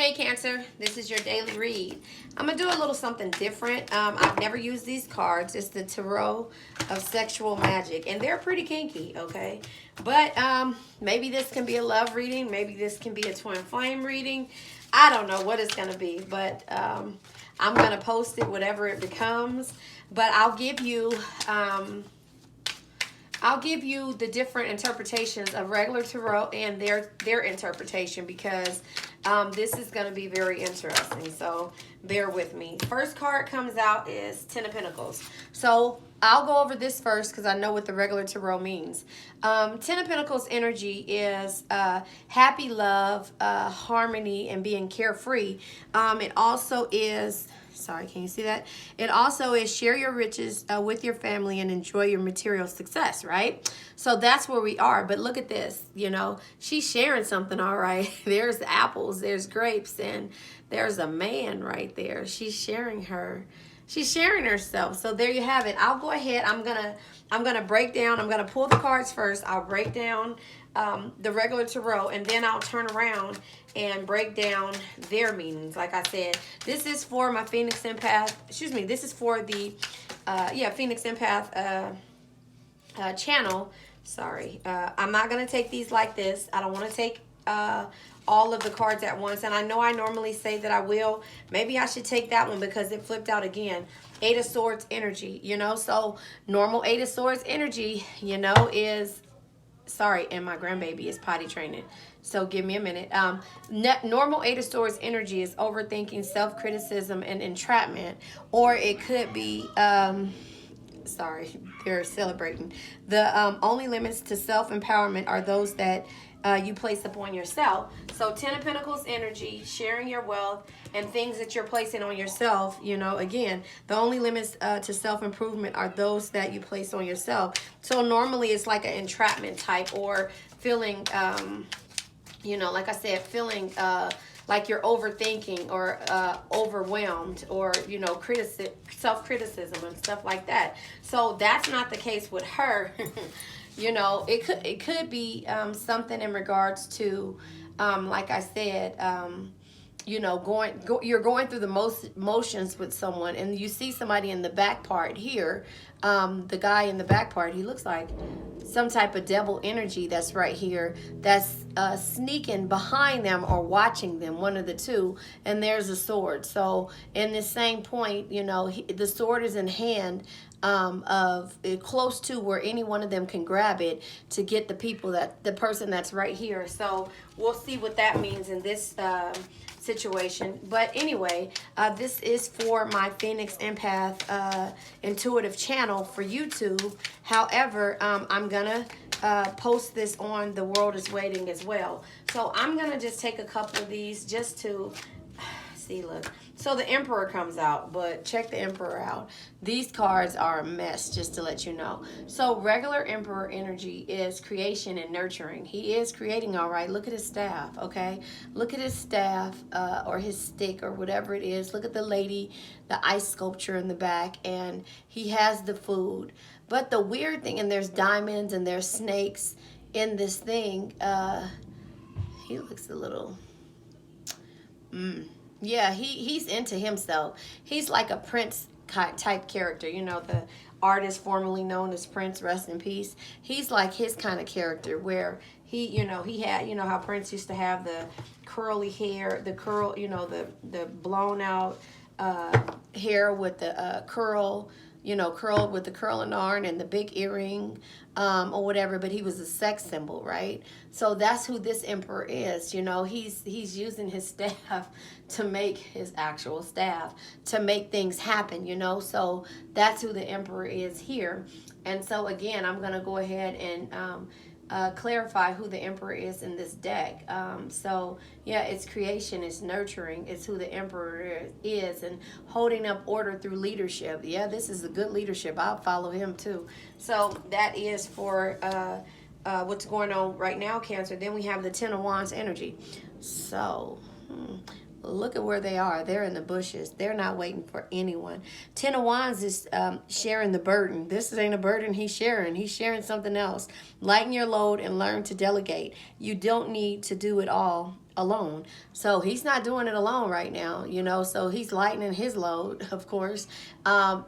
Hey Cancer, this is your daily read. I'm going to do a little something different. I've never used these cards. It's the Tarot of Sexual Magic, and they're pretty kinky, okay? But maybe this can be a love reading. Maybe this can be a twin flame reading. I don't know what it's going to be, but I'm going to post it, whatever it becomes. But I'll give you the different interpretations of regular tarot and their interpretation, because this is going to be very interesting. So bear with me. First card comes out is Ten of Pentacles. So I'll go over this first because I know what the regular tarot means. Ten of Pentacles energy is happy love, harmony, and being carefree. It also is... Sorry, can you see that? It also is share your riches with your family and enjoy your material success, right? So that's where we are. But look at this, you know, she's sharing something, all right. There's apples, there's grapes, and there's a man right there. She's sharing herself. So there you have it. I'll go ahead. I'm gonna break down. I'm gonna pull the cards first. I'll break down the regular tarot, and then I'll turn around and break down their meanings. Like I said, this is for my Phoenix Empath. Excuse me. This is for the Phoenix Empath channel. Sorry, I'm not gonna take these like this. I don't want to take all of the cards at once, and I know I normally say that I will. Maybe I should take that one because it flipped out again. Eight of Swords energy, you know. So normal Eight of Swords energy, you know, is... Sorry, and my grandbaby is potty training, so give me a minute. Normal Eight of Swords energy is overthinking, self-criticism, and entrapment. Or it could be, sorry, they're celebrating. The only limits to self-empowerment are those that you place upon yourself. So Ten of Pentacles energy, sharing your wealth, and things that you're placing on yourself, you know, again, the only limits to self-improvement are those that you place on yourself. So normally it's like an entrapment type, or feeling, you know, like I said, feeling like you're overthinking or overwhelmed, or, you know, self-criticism and stuff like that. So that's not the case with her. You know, it could be something in regards to, like I said, you know, you're going through the motions with someone, and you see somebody in the back part here. The guy in the back part, he looks like some type of devil energy that's right here, that's sneaking behind them or watching them, one of the two. And there's a sword. So in this same point, you know, the sword is in hand, close to where any one of them can grab it to get the person that's right here. So we'll see what that means in this situation. But anyway, this is for my Phoenix Empath intuitive channel for YouTube. However, I'm gonna post this on The World Is Waiting as well. So I'm gonna just take a couple of these just to see. Look, so the Emperor comes out, but check the Emperor out. These cards are a mess, just to let you know. So regular Emperor energy is creation and nurturing. He is creating, all right. Look at his staff, okay? Look at his staff, or his stick, or whatever it is. Look at the lady, the ice sculpture in the back, and he has the food. But the weird thing, and there's diamonds and there's snakes in this thing. He looks a little... Yeah, he's into himself. He's like a Prince type character. You know, the artist formerly known as Prince, rest in peace. He's like his kind of character, where he had, you know how Prince used to have the curly hair, the curl, you know, the blown out hair with the curl, you know, curled with the curling iron and the big earring, or whatever. But he was a sex symbol, right? So that's who this Emperor is. You know, he's using his staff to make his actual staff to make things happen, you know. So that's who the Emperor is here. And so again, I'm gonna go ahead and clarify who the Emperor is in this deck. So yeah, it's creation, it's nurturing, it's who the Emperor is, and holding up order through leadership. Yeah, this is a good leadership. I'll follow him too. So that is for what's going on right now, Cancer. Then we have the Ten of Wands energy. So Look at where they are. They're in the bushes. They're not waiting for anyone. Ten of Wands is sharing the burden. This ain't a burden he's sharing. He's sharing something else. Lighten your load and learn to delegate. You don't need to do it all alone. So he's not doing it alone right now, you know. So he's lightening his load, of course,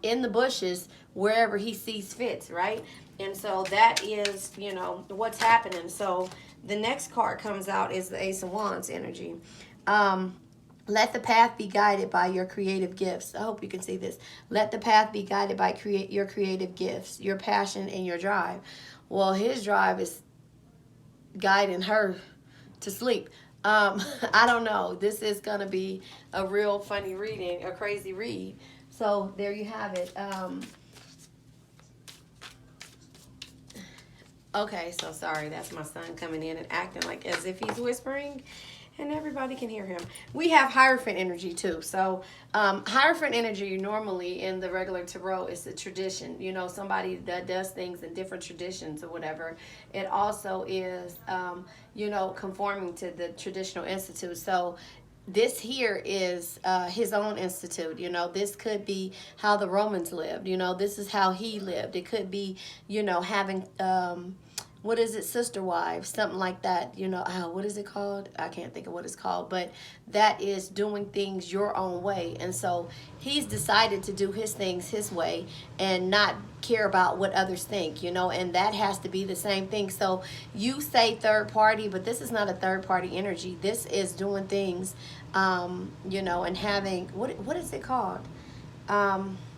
in the bushes, wherever he sees fit, right? And so that is, you know, what's happening. So the next card comes out is the Ace of Wands energy. Let the path be guided by your creative gifts. I hope you can see this. Let the path be guided by your creative gifts, your passion, and your drive. Well, his drive is guiding her to sleep. I don't know. This is going to be a real funny reading, a crazy read. So there you have it. Okay, so sorry. That's my son coming in and acting like as if he's whispering. And everybody can hear him. We have Hierophant energy too. So Hierophant energy normally in the regular tarot is a tradition. You know, somebody that does things in different traditions or whatever. It also is, you know, conforming to the traditional institute. So this here is his own institute. You know, this could be how the Romans lived. You know, this is how he lived. It could be, you know, having... what is it, sister wives, something like that, you know. What is it called? I can't think of what it's called, but that is doing things your own way. And so he's decided to do his things his way and not care about what others think, you know, and that has to be the same thing. So you say third party, but this is not a third party energy. This is doing things, you know, and having, what is it called?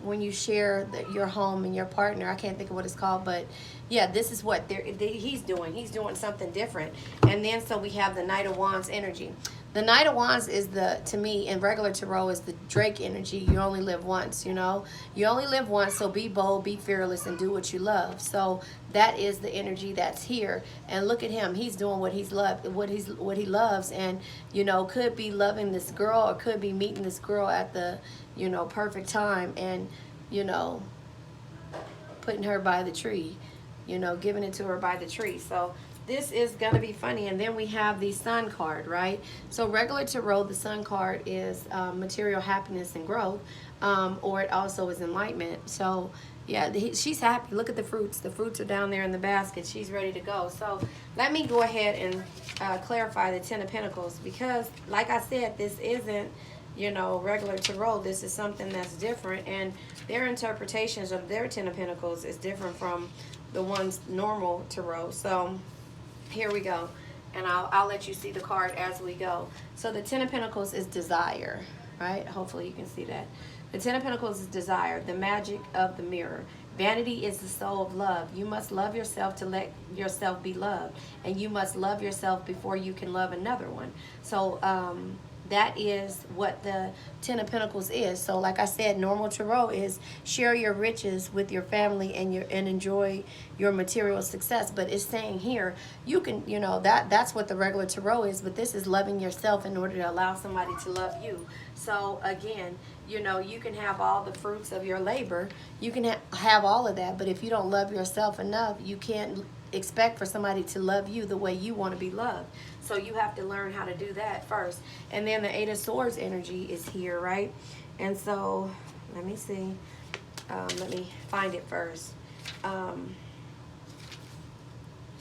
When you share your home and your partner, I can't think of what it's called, but yeah, this is what he's doing. He's doing something different. And then so we have the Knight of Wands energy. The Knight of Wands is to me, in regular tarot, is the Drake energy. You only live once, you know. You only live once, so be bold, be fearless, and do what you love. So that is the energy that's here. And look at him. He's doing what what he loves, and, you know, could be loving this girl or could be meeting this girl at the, you know, perfect time and, you know, putting her by the tree, you know, giving it to her by the tree. So this is going to be funny. And then we have the Sun card, right? So regular tarot, the Sun card is material happiness and growth, or it also is enlightenment. So yeah, she's happy. Look at the fruits. The fruits are down there in the basket. She's ready to go. So let me go ahead and clarify the Ten of Pentacles, because like I said, this isn't, you know, regular tarot. This is something that's different, and their interpretations of their Ten of Pentacles is different from the one's normal tarot. So here we go, and I'll let you see the card as we go. So the Ten of Pentacles is desire, right? Hopefully you can see that. The Ten of Pentacles is desire, the magic of the mirror. Vanity is the soul of love. You must love yourself to let yourself be loved, and you must love yourself before you can love another one. So that is what the Ten of Pentacles is. So like I said, normal tarot is share your riches with your family and enjoy your material success. But it's saying here, you can, you know, that's what the regular tarot is, but this is loving yourself in order to allow somebody to love you. So again, you know, you can have all the fruits of your labor. You can have all of that, but if you don't love yourself enough, you can't expect for somebody to love you the way you want to be loved. So you have to learn how to do that first. And then the Eight of Swords energy is here, right? And so let me see. Let me find it first.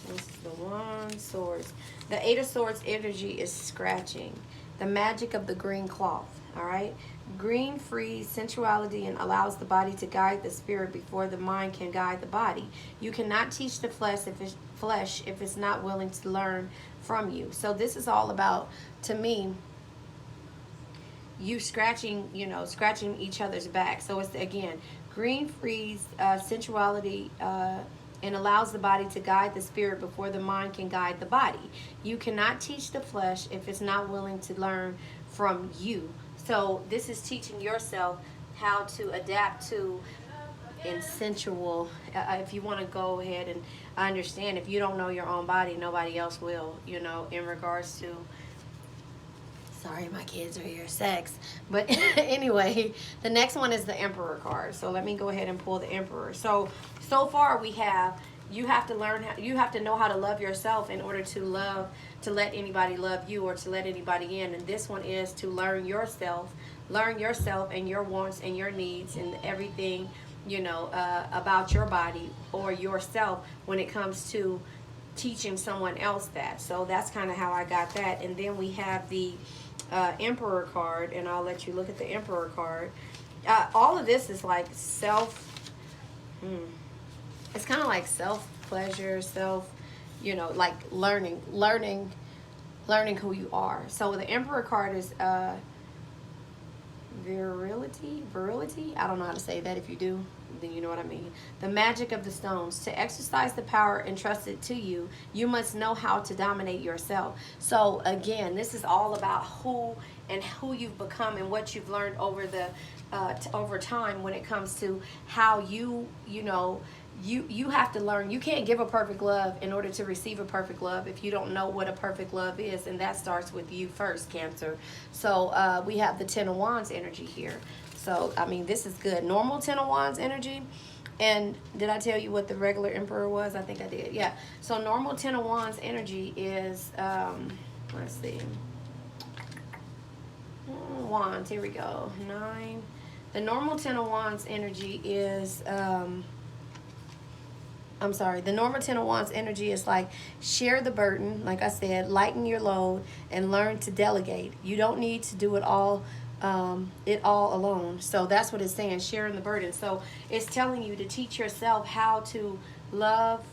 This is the One Swords. The Eight of Swords energy is scratching. The magic of the green cloth. All right. Green frees sensuality and allows the body to guide the spirit before the mind can guide the body. You cannot teach the flesh if it's not willing to learn from you. So this is all about, to me, you scratching, you know, scratching each other's back. So it's, again, green frees sensuality and allows the body to guide the spirit before the mind can guide the body. You cannot teach the flesh if it's not willing to learn from you. So this is teaching yourself how to adapt to sensual. If you want to go ahead and understand, if you don't know your own body, nobody else will, you know, in regards to, sorry, my kids are here, sex. But anyway, the next one is the Emperor card. So let me go ahead and pull the Emperor. So far we have You have to learn how, you have to know how to love yourself in order to let anybody love you or to let anybody in. And this one is to learn yourself and your wants and your needs and everything, about your body or yourself when it comes to teaching someone else that. So that's kind of how I got that. And then we have the Emperor card, and I'll let you look at the Emperor card. All of this is like it's kind of like self pleasure, like learning who you are. So the Emperor card is virility. I don't know how to say that. If you do, then you know what I mean. The magic of the stones. To exercise the power entrusted to you, you must know how to dominate yourself. So again, this is all about who you've become and what you've learned over the over time when it comes to how you have to learn. You can't give a perfect love in order to receive a perfect love if you don't know what a perfect love is, and that starts with you first, Cancer. So we have the Ten of Wands energy here. So I mean, this is good. Normal Ten of Wands energy. And did I tell you what the regular Emperor was? I think I did. Yeah. So normal Ten of Wands energy is let's see, Wands. Here we go. 9. The normal Ten of Wands energy is the normal Ten of Wands energy is like share the burden, like I said, lighten your load, and learn to delegate. You don't need to do it all alone. So that's what it's saying, sharing the burden. So it's telling you to teach yourself how to love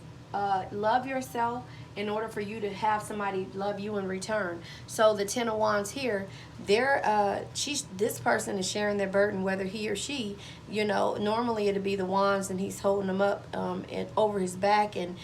yourself in order for you to have somebody love you in return. So the Ten of Wands here, this person is sharing their burden, whether he or she, normally it'd be the wands and he's holding them up and over his back and,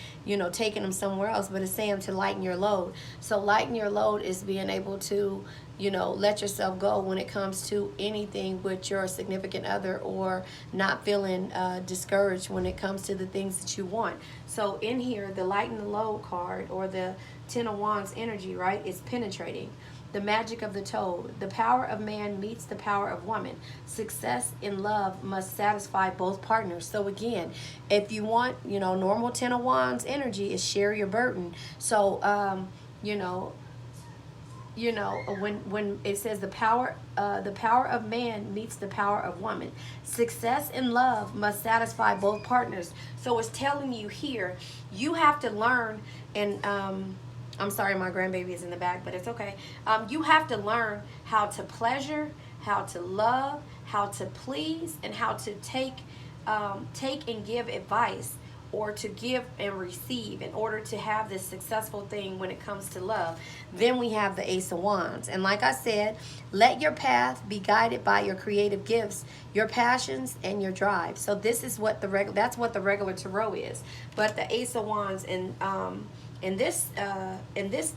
taking them somewhere else, but it's saying to lighten your load. So lighten your load is being able to, let yourself go when it comes to anything with your significant other, or not feeling discouraged when it comes to the things that you want. So in here, the lighten the load card, or the Ten of Wands energy, right, is penetrating. The magic of the toad. The power of man meets the power of woman. Success in love must satisfy both partners. So again, if you want, normal Ten of Wands energy is share your burden. So, when it says the power of man meets the power of woman, success in love must satisfy both partners. So it's telling you here, you have to learn, and I'm sorry, my grandbaby is in the back, but it's okay. You have to learn how to pleasure, how to love, how to please, and how to take and give advice, or to give and receive in order to have this successful thing when it comes to love. Then we have the Ace of Wands. And like I said, let your path be guided by your creative gifts, your passions, and your drive. So this is what that's what the regular tarot is. But the Ace of Wands in this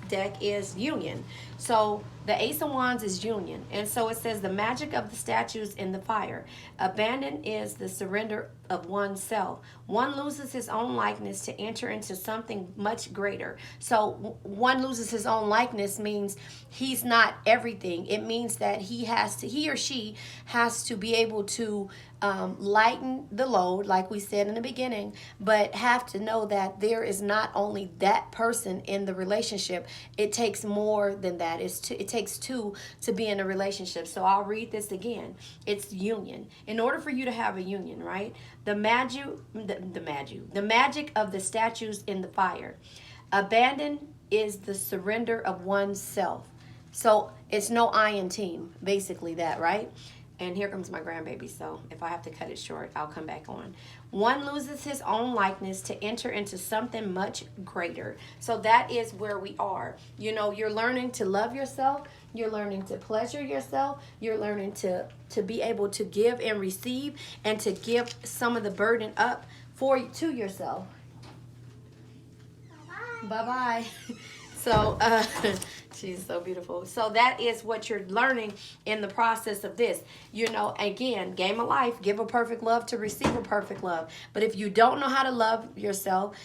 deck is union. So the Ace of Wands is union. And so it says the magic of the statues in the fire. Abandon is the surrender of oneself. One loses his own likeness to enter into something much greater. So one loses his own likeness means he's not everything. It means that he or she has to be able to lighten the load, like we said in the beginning, but have to know that there is not only that person in the relationship. It takes more than that. It takes two to be in a relationship. So I'll read this again. It's union. In order for you to have a union, right? The magic of the statues in the fire. Abandon is the surrender of oneself. So it's no I in team, basically that, right? And here comes my grandbaby, so if I have to cut it short, I'll come back on. One loses his own likeness to enter into something much greater. So that is where we are. You're learning to love yourself. You're learning to pleasure yourself. You're learning to be able to give and receive, and to give some of the burden up to yourself. Bye-bye. So, she's so beautiful. So that is what you're learning in the process of this. Again, game of life, give a perfect love to receive a perfect love. But if you don't know how to love yourself,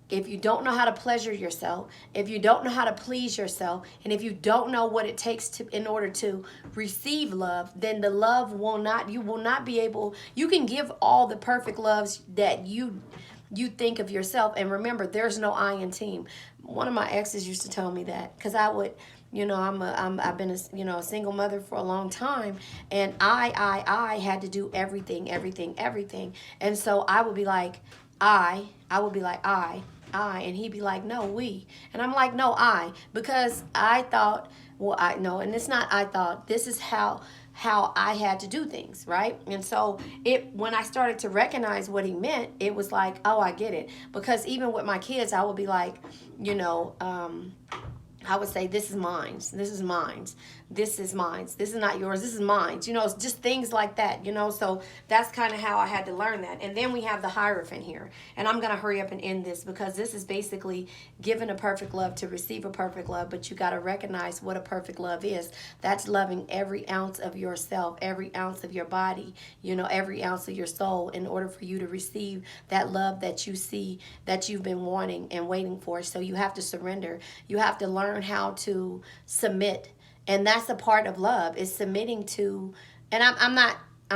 if you don't know how to pleasure yourself, if you don't know how to please yourself, and if you don't know what it takes in order to receive love, then the love you will not be able, you can give all the perfect loves that you you think of yourself. And remember, there's no I in team. One of my exes used to tell me that, because I would, I've been a single mother for a long time, and I had to do everything. And so I would be like, I would be like, I, and he'd be like, no, we. And I'm like, no, I, because I thought, well, I know, and it's not I thought, this is how I had to do things, right? And so when I started to recognize what he meant, it was like, oh, I get it. Because even with my kids, I would be like, I would say, this is mine. This is mine. This is mine. This is not yours. This is mine. It's just things like that, So that's kind of how I had to learn that. And then we have the Hierophant here. And I'm going to hurry up and end this, because this is basically giving a perfect love to receive a perfect love. But you got to recognize what a perfect love is. That's loving every ounce of yourself, every ounce of your body, every ounce of your soul, in order for you to receive that love that you see, that you've been wanting and waiting for. So you have to surrender. You have to learn how to submit. And that's a part of love, is submitting to, and I'm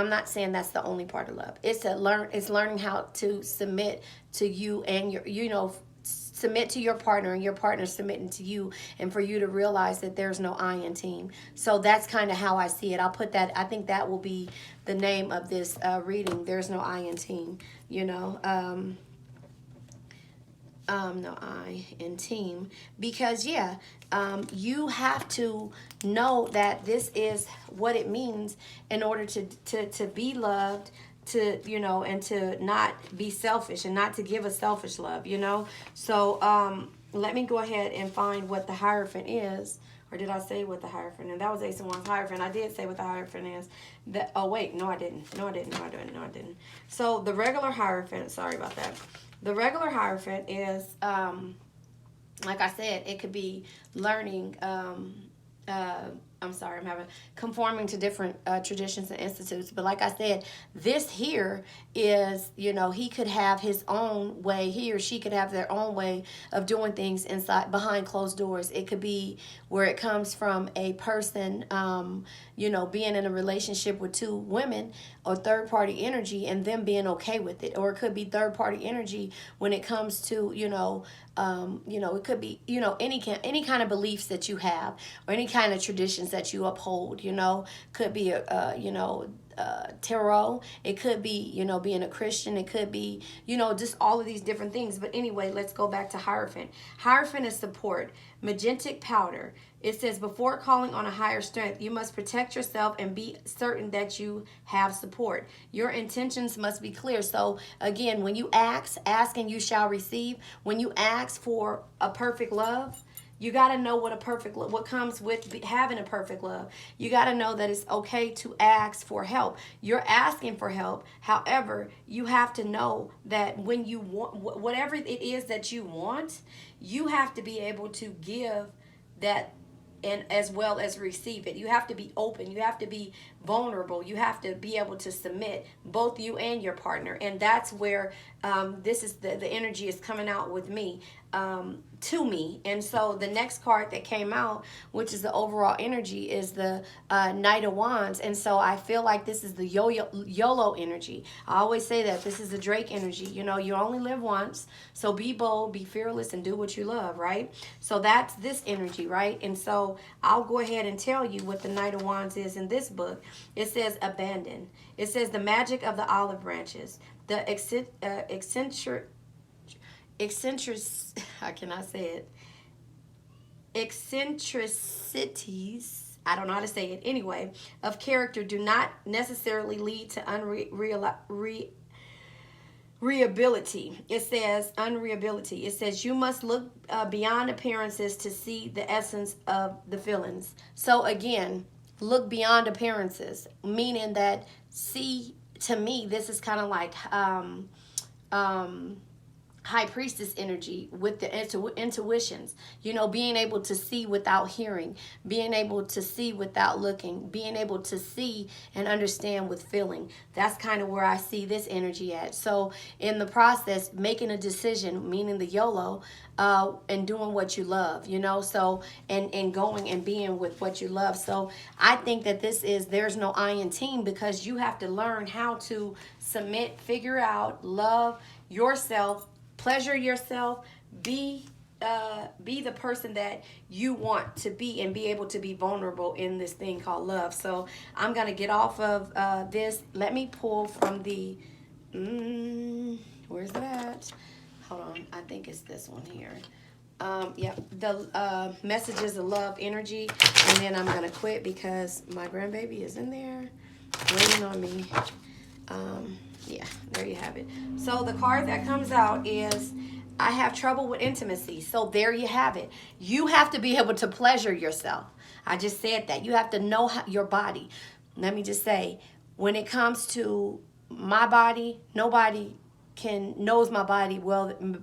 not saying that's the only part of love. It's learning how to submit to you, and submit to your partner, and your partner submitting to you, and for you to realize that there's no I in team. So that's kind of how I see it. I'll put that, I think that will be the name of this reading. There's no I in team, no I in team, because you have to know that this is what it means in order to be loved, and to not be selfish, and not to give a selfish love, So let me go ahead and find what the Hierophant is. Or did I say what the Hierophant is? That was Ace of Wands Hierophant. I did say what the Hierophant is. Oh, wait. No, I didn't. So the regular Hierophant, sorry about that. The regular Hierophant is, like I said, it could be learning, conforming to different traditions and institutes. But like I said, this here is, he could have his own way. He or she could have their own way of doing things behind closed doors. It could be where it comes from a person, being in a relationship with two women, or third party energy, and them being okay with it. Or it could be third party energy when it comes to, it could be, any kind of beliefs that you have, or any kind of traditions that you uphold, could be tarot. It could be, being a Christian. It could be, just all of these different things. But anyway, let's go back to Hierophant. Hierophant is support. Magentic powder. It says, before calling on a higher strength, you must protect yourself and be certain that you have support. Your intentions must be clear. So again, when you ask and you shall receive. When you ask for a perfect love, you got to know what comes with having a perfect love. You got to know that it's okay to ask for help. You're asking for help. However, you have to know that when you want whatever it is that you want, you have to be able to give that, and as well as receive it. You have to be open. You have to be vulnerable. You have to be able to submit, both you and your partner. And that's where this is the energy is coming out with me, to me. And so the next card that came out, which is the overall energy, is the Knight of Wands. And so I feel like this is the YOLO energy. I always say that this is the Drake energy. You only live once, so be bold, be fearless, and do what you love, right? So that's this energy, right? And so I'll go ahead and tell you what the Knight of Wands is in this book. It says abandon. It says the magic of the olive branches, the I cannot say it. Eccentricities, I don't know how to say it anyway, of character do not necessarily lead to unreliability. It says unreliability. It says you must look beyond appearances to see the essence of the feelings. So again, look beyond appearances, meaning that, see, to me, this is kind of like High Priestess energy with the intuitions, being able to see without hearing, being able to see without looking, being able to see and understand with feeling. That's kind of where I see this energy at. So in the process, making a decision, meaning the YOLO, and doing what you love, so and going and being with what you love. So I think that there's no I in team, because you have to learn how to submit, figure out, love yourself, pleasure yourself, be the person that you want to be, and be able to be vulnerable in this thing called love. So I'm going to get off of this. Let me pull from the, where's that? Hold on. I think it's this one here. Yeah, the messages of love energy. And then I'm going to quit because my grandbaby is in there waiting on me. Yeah, there you have it. So the card that comes out is, I have trouble with intimacy. So there you have it. You have to be able to pleasure yourself. I just said that. You have to know your body. Let me just say, when it comes to my body, nobody knows my body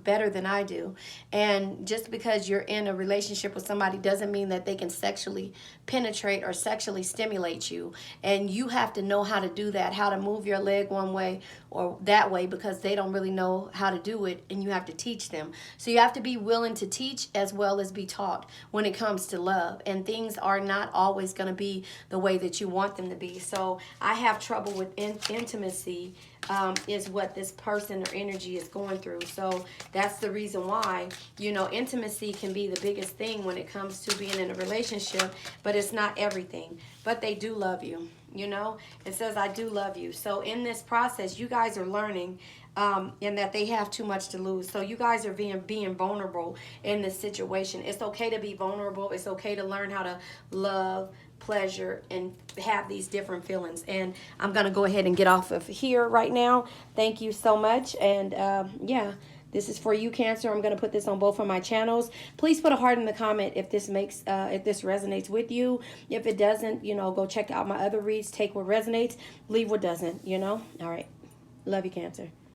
better than I do. And just because you're in a relationship with somebody doesn't mean that they can sexually penetrate or sexually stimulate you. And you have to know how to do that, how to move your leg one way or that way, because they don't really know how to do it, and you have to teach them. So you have to be willing to teach as well as be taught when it comes to love. And things are not always going to be the way that you want them to be. So I have trouble with intimacy, is what this person or energy is going through. So that's the reason why, intimacy can be the biggest thing when it comes to being in a relationship, but it's not everything. But they do love you. It says, I do love you. So in this process, you guys are learning, and that they have too much to lose. So you guys are being vulnerable in this situation. It's okay to be vulnerable. It's okay to learn how to love, pleasure, and have these different feelings. And I'm going to go ahead and get off of here right now. Thank you so much. And yeah. This is for you, Cancer. I'm going to put this on both of my channels. Please put a heart in the comment if this resonates with you. If it doesn't, go check out my other reads. Take what resonates, leave what doesn't, All right. Love you, Cancer.